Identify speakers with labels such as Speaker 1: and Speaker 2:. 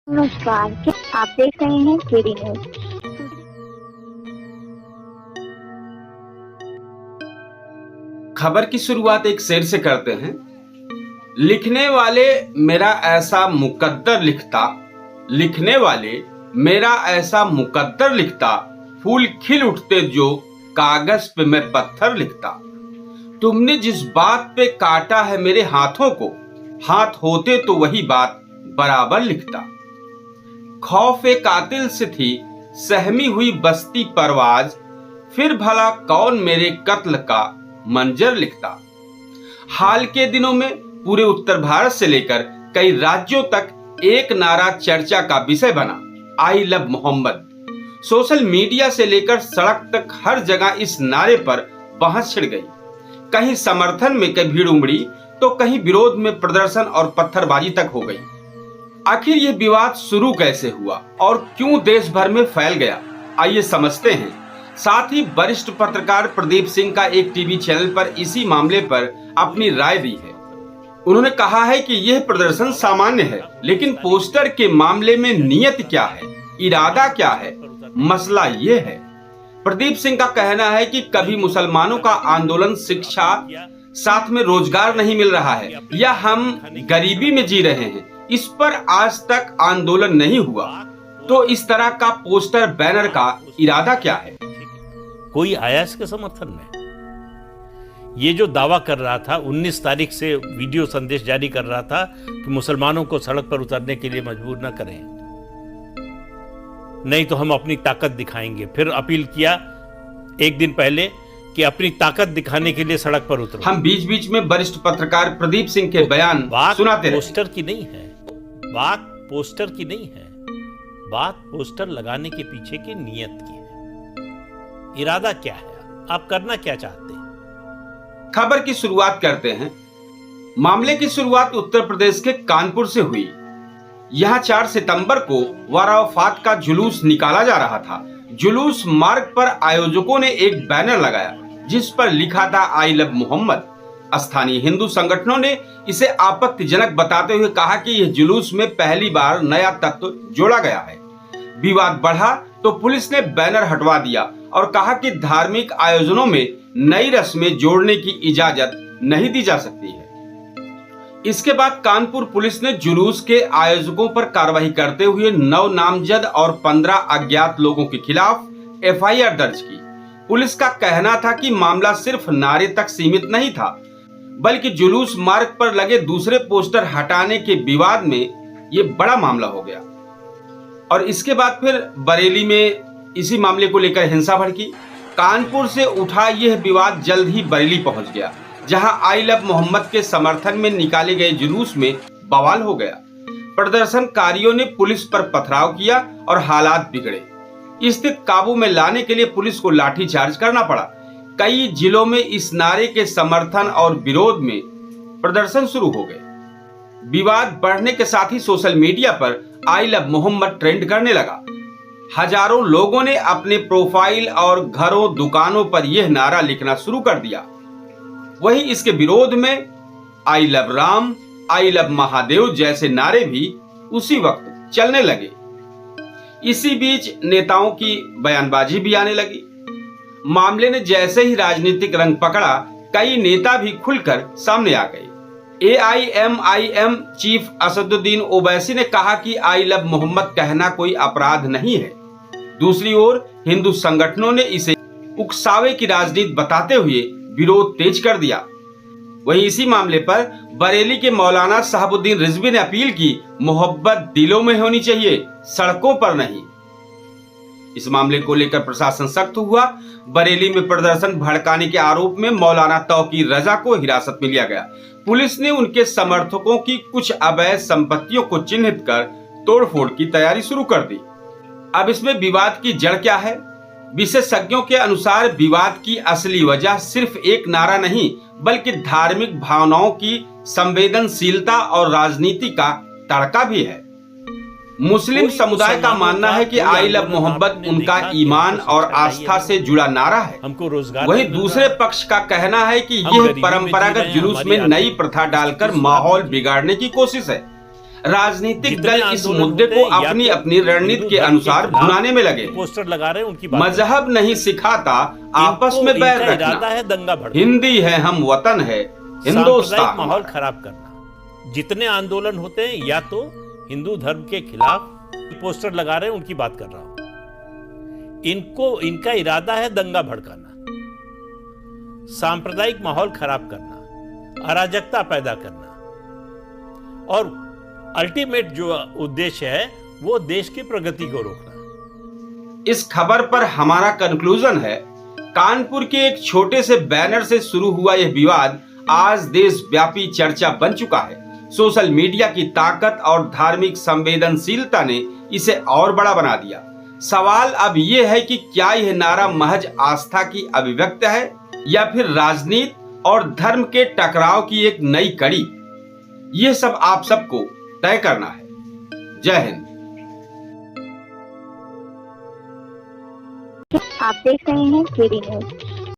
Speaker 1: नमस्कार, आप देख रहे हैं केडी न्यूज।
Speaker 2: खबर की शुरुआत एक शेर से करते हैं। लिखने वाले मेरा ऐसा मुकद्दर लिखता, लिखने वाले मेरा ऐसा मुकद्दर लिखता, फूल खिल उठते जो कागज पे मैं पत्थर लिखता। तुमने जिस बात पे काटा है मेरे हाथों को, हाथ होते तो वही बात बराबर लिखता। खौफ कातिल से थी सहमी हुई बस्ती परवाज, फिर भला कौन मेरे कत्ल का मंजर लिखता। हाल के दिनों में पूरे उत्तर भारत से लेकर कई राज्यों तक एक नारा चर्चा का विषय बना, I love Mohammad. Social media से लेकर सड़क तक हर जगह इस नारे पर बहस छिड़ गई। कहीं समर्थन में कई भीड़ उमड़ी तो कहीं विरोध में प्रदर्शन और पत्थरबाजी तक हो गई। आखिर यह विवाद शुरू कैसे हुआ और क्यों देश भर में फैल गया, आइए समझते हैं। साथ ही वरिष्ठ पत्रकार प्रदीप सिंह का एक टीवी चैनल पर इसी मामले पर अपनी राय दी है। उन्होंने कहा है कि यह प्रदर्शन सामान्य है, लेकिन पोस्टर के मामले में नियत क्या है, इरादा क्या है, मसला ये है। प्रदीप सिंह का कहना है कि कभी मुसलमानों का आंदोलन शिक्षा, साथ में रोजगार नहीं मिल रहा है या हम गरीबी में जी रहे हैं, इस पर आज तक आंदोलन नहीं हुआ, तो इस तरह का पोस्टर बैनर का इरादा क्या है।
Speaker 3: कोई आया इसके समर्थन में? ये जो दावा कर रहा था 19 तारीख से वीडियो संदेश जारी कर रहा था कि मुसलमानों को सड़क पर उतरने के लिए मजबूर न करें, नहीं तो हम अपनी ताकत दिखाएंगे। फिर अपील किया एक दिन पहले कि अपनी ताकत दिखाने के लिए सड़क पर उतरो।
Speaker 2: हम बीच बीच में वरिष्ठ पत्रकार प्रदीप सिंह के बयान सुनाते रहे।
Speaker 3: पोस्टर की नहीं है बात, पोस्टर की नहीं है बात, पोस्टर लगाने के पीछे की नियत की है। इरादा क्या है, आप करना क्या चाहते हैं।
Speaker 2: खबर की शुरुआत करते हैं। मामले की शुरुआत उत्तर प्रदेश के कानपुर से हुई। यहां 4 सितंबर को वराफात का जुलूस निकाला जा रहा था। जुलूस मार्ग पर आयोजकों ने एक बैनर लगाया जिस पर लिखा था आई लव मोहम्मद। स्थानीय हिंदू संगठनों ने इसे आपत्तिजनक बताते हुए कहा कि यह जुलूस में पहली बार नया तत्व जोड़ा गया है। विवाद बढ़ा तो पुलिस ने बैनर हटवा दिया और कहा कि धार्मिक आयोजनों में नई रस्में जोड़ने की इजाजत नहीं दी जा सकती है। इसके बाद कानपुर पुलिस ने जुलूस के आयोजकों पर कार्रवाई करते हुए 9 नामजद और 15 अज्ञात लोगों के खिलाफ FIR दर्ज की। पुलिस का कहना था कि मामला सिर्फ नारे तक सीमित नहीं था, बल्कि जुलूस मार्ग पर लगे दूसरे पोस्टर हटाने के विवाद में ये बड़ा मामला हो गया। और इसके बाद फिर बरेली में इसी मामले को लेकर हिंसा भड़की। कानपुर से उठा यह विवाद जल्द ही बरेली पहुंच गया, जहां आई लव मोहम्मद के समर्थन में निकाले गए जुलूस में बवाल हो गया। प्रदर्शनकारियों ने पुलिस पर पथराव किया और हालात बिगड़े। स्थिति काबू में लाने के लिए पुलिस को लाठीचार्ज करना पड़ा। कई जिलों में इस नारे के समर्थन और विरोध में प्रदर्शन शुरू हो गए। विवाद बढ़ने के साथ ही सोशल मीडिया पर आई लव मोहम्मद ट्रेंड करने लगा। हजारों लोगों ने अपने प्रोफाइल और घरों दुकानों पर यह नारा लिखना शुरू कर दिया। वहीं इसके विरोध में I love Ram, I love Mahadev जैसे नारे भी उसी वक्त चलने लगे। इसी बीच नेताओं की बयानबाजी भी आने लगी। मामले ने जैसे ही राजनीतिक रंग पकड़ा, कई नेता भी खुलकर सामने आ गए। AIMIM चीफ असदुद्दीन ओवैसी ने कहा कि आई लव मोहम्मद कहना कोई अपराध नहीं है। दूसरी ओर हिंदू संगठनों ने इसे उकसावे की राजनीति बताते हुए विरोध तेज कर दिया। वहीं इसी मामले पर बरेली के मौलाना साहबुद्दीन रिजवी ने अपील की, मोहब्बत दिलों में होनी चाहिए, सड़कों पर नहीं। इस मामले को लेकर प्रशासन सख्त हुआ। बरेली में प्रदर्शन भड़काने के आरोप में मौलाना तौकीर रजा को हिरासत में लिया गया। पुलिस ने उनके समर्थकों की कुछ अवैध संपत्तियों को चिन्हित कर तोड़फोड़ की तैयारी शुरू कर दी। अब इसमें विवाद की जड़ क्या है? विशेषज्ञों के अनुसार विवाद की असली वजह सिर्फ एक नारा नहीं, बल्कि धार्मिक भावनाओं की संवेदनशीलता और राजनीति का तड़का भी है। मुस्लिम समुदाय का मानना है कि आई लव मोहम्मद उनका ईमान और आस्था से जुड़ा नारा है।
Speaker 3: हमको रोजगार।
Speaker 2: वहीं दूसरे पक्ष का कहना है कि यह परंपरागत जुलूस में नई प्रथा डालकर माहौल बिगाड़ने की कोशिश है। राजनीतिक
Speaker 3: जितने
Speaker 2: दल इस
Speaker 3: आंदोलन
Speaker 2: मुद्दे
Speaker 3: होते
Speaker 2: को
Speaker 3: हैं, या
Speaker 2: अपनी
Speaker 3: तो
Speaker 2: अपनी रणनीति
Speaker 3: हिंदू
Speaker 2: के
Speaker 3: धर्म
Speaker 2: अनुसार
Speaker 3: खिलाफ
Speaker 2: भुनाने में लगे।
Speaker 3: पोस्टर लगा रहे हैं, उनकी बात
Speaker 2: मजहब नहीं सिखाता आपस में बैर
Speaker 3: इनका इरादा
Speaker 2: रखना,
Speaker 3: है दंगा भड़काना,
Speaker 2: हिंदी है हम वतन है
Speaker 3: सांप्रदायिक
Speaker 2: हिंदुस्तान
Speaker 3: माहौल
Speaker 2: हमारा।
Speaker 3: खराब करना। जितने आंदोलन होते हैं या तो हिंदू धर्म के खिलाफ पोस्टर लगा रहे हैं, उनकी बात कर रहा हूं। इनका इरादा है दंगा भड़काना, सांप्रदायिक माहौल खराब करना, अराजकता पैदा करना, और अल्टीमेट जो उद्देश्य है वो देश की प्रगति को रोकना।
Speaker 2: इस खबर पर हमारा कंक्लूजन है, कानपुर के एक छोटे से बैनर से शुरू हुआ यह विवाद आज देशव्यापी चर्चा बन चुका है। सोशल मीडिया की ताकत और धार्मिक संवेदनशीलता ने इसे और बड़ा बना दिया। सवाल अब यह है कि क्या यह नारा महज आस्था की अभिव्यक्ति है या फिर राजनीति और धर्म के टकराव की एक नई कड़ी। यह सब आप सबको तय करना है। जय हिंद।
Speaker 1: आप देख रहे हैं केडी न्यूज।